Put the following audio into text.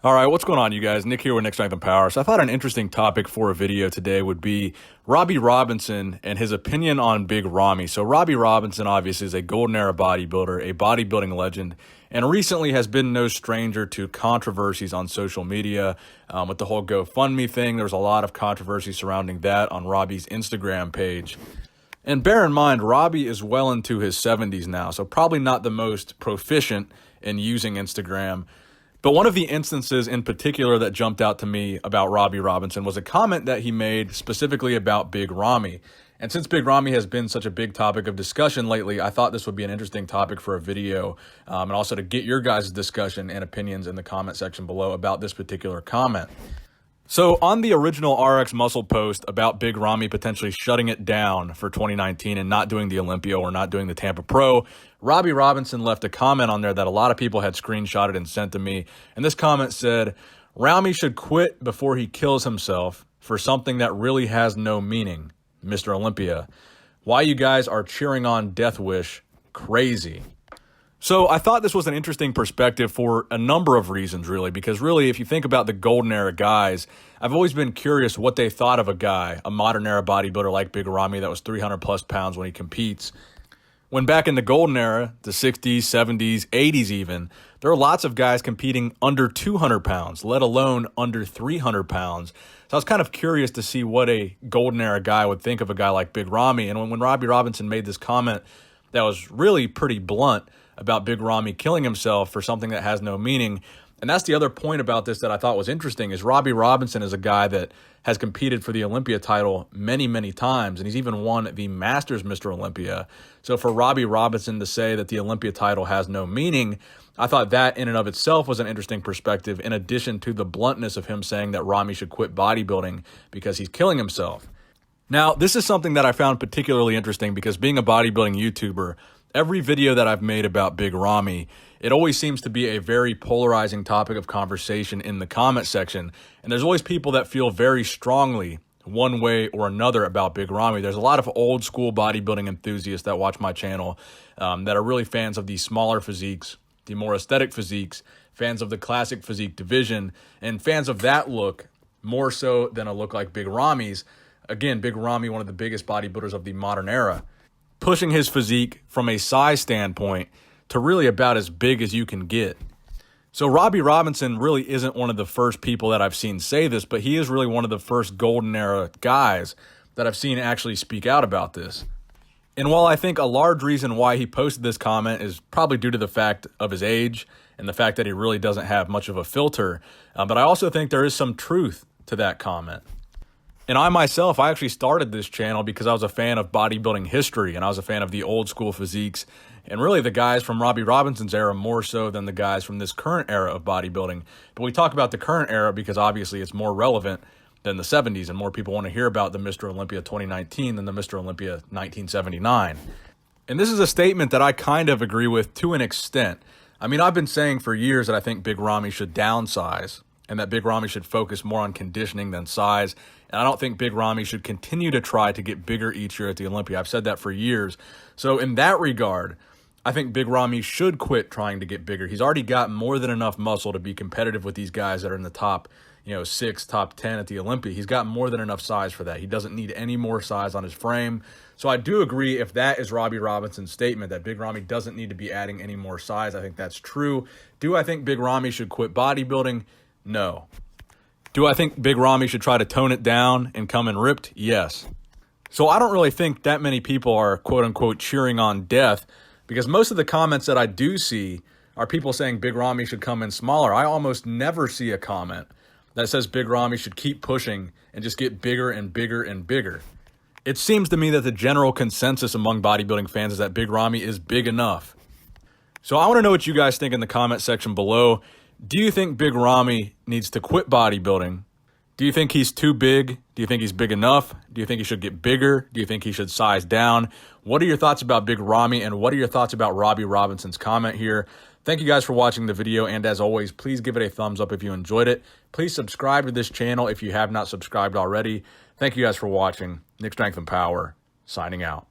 All right, what's going on, you guys? Nick here with Nick Strength and Power. So I thought an interesting topic for a video today would be Robby Robinson and his opinion on Big Ramy. So Robby Robinson obviously is a golden era bodybuilder, a bodybuilding legend, and recently has been no stranger to controversies on social media. With the whole GoFundMe thing, there was a lot of controversy surrounding that on Robby's Instagram page. And bear in mind, Robby is well into his 70s now, so probably not the most proficient in using Instagram. But one of the instances in particular that jumped out to me about Robby Robinson was a comment that he made specifically about Big Ramy. And since Big Ramy has been such a big topic of discussion lately, I thought this would be an interesting topic for a video, and also to get your guys' discussion and opinions in the comment section below about this particular comment. So on the original RX Muscle post about Big Ramy potentially shutting it down for 2019 and not doing the Olympia or not doing the Tampa Pro, Robby Robinson left a comment on there that a lot of people had screenshotted and sent to me. And this comment said, "Ramy should quit before he kills himself for something that really has no meaning. Mr. Olympia. Why you guys are cheering on Death Wish? Crazy." So I thought this was an interesting perspective for a number of reasons, really, because really, if you think about the golden era guys, I've always been curious what they thought of a guy, a modern era bodybuilder like Big Ramy that was 300 plus pounds when he competes. When back in the golden era, the 60s, 70s, 80s even, there were lots of guys competing under 200 pounds, let alone under 300 pounds. So I was kind of curious to see what a golden era guy would think of a guy like Big Ramy. And when Robby Robinson made this comment that was really pretty blunt about Big Ramy killing himself for something that has no meaning. And that's the other point about this that I thought was interesting is Robby Robinson is a guy that has competed for the Olympia title many, many times, and he's even won the Masters Mr. Olympia. So for Robby Robinson to say that the Olympia title has no meaning, I thought that in and of itself was an interesting perspective, in addition to the bluntness of him saying that Ramy should quit bodybuilding because he's killing himself. Now, this is something that I found particularly interesting because being a bodybuilding YouTuber, every video that I've made about Big Ramy, it always seems to be a very polarizing topic of conversation in the comment section. And there's always people that feel very strongly one way or another about Big Ramy. There's a lot of old school bodybuilding enthusiasts that watch my channel that are really fans of the smaller physiques, the more aesthetic physiques, fans of the classic physique division, and fans of that look more so than a look like Big Ramy's. Again, Big Ramy, one of the biggest bodybuilders of the modern era, pushing his physique from a size standpoint to really about as big as you can get. So Robby Robinson really isn't one of the first people that I've seen say this, but he is really one of the first golden era guys that I've seen actually speak out about this. And while I think a large reason why he posted this comment is probably due to the fact of his age and the fact that he really doesn't have much of a filter, but I also think there is some truth to that comment. And I myself, I actually started this channel because I was a fan of bodybuilding history and I was a fan of the old school physiques and really the guys from Robby Robinson's era more so than the guys from this current era of bodybuilding. But we talk about the current era because obviously it's more relevant than the 70s and more people want to hear about the Mr. Olympia 2019 than the Mr. Olympia 1979. And this is a statement that I kind of agree with to an extent. I mean, I've been saying for years that I think Big Ramy should downsize and that Big Ramy should focus more on conditioning than size. And I don't think Big Ramy should continue to try to get bigger each year at the Olympia. I've said that for years. So in that regard, I think Big Ramy should quit trying to get bigger. He's already got more than enough muscle to be competitive with these guys that are in the top, 6, top 10 at the Olympia. He's got more than enough size for that. He doesn't need any more size on his frame. So I do agree if that is Robby Robinson's statement, that Big Ramy doesn't need to be adding any more size. I think that's true. Do I think Big Ramy should quit bodybuilding? No. Do I think Big Ramy should try to tone it down and come in ripped? Yes. So I don't really think that many people are quote-unquote cheering on death because most of the comments that I do see are people saying Big Ramy should come in smaller. I almost never see a comment that says Big Ramy should keep pushing and just get bigger and bigger and bigger. It seems to me that the general consensus among bodybuilding fans is that Big Ramy is big enough. So I want to know what you guys think in the comment section below. Do you think Big Ramy needs to quit bodybuilding? Do you think he's too big? Do you think he's big enough? Do you think he should get bigger? Do you think he should size down? What are your thoughts about Big Ramy, and what are your thoughts about Robby Robinson's comment here? Thank you guys for watching the video, and as always, please give it a thumbs up if you enjoyed it. Please subscribe to this channel if you have not subscribed already. Thank you guys for watching. Nick Strength and Power, signing out.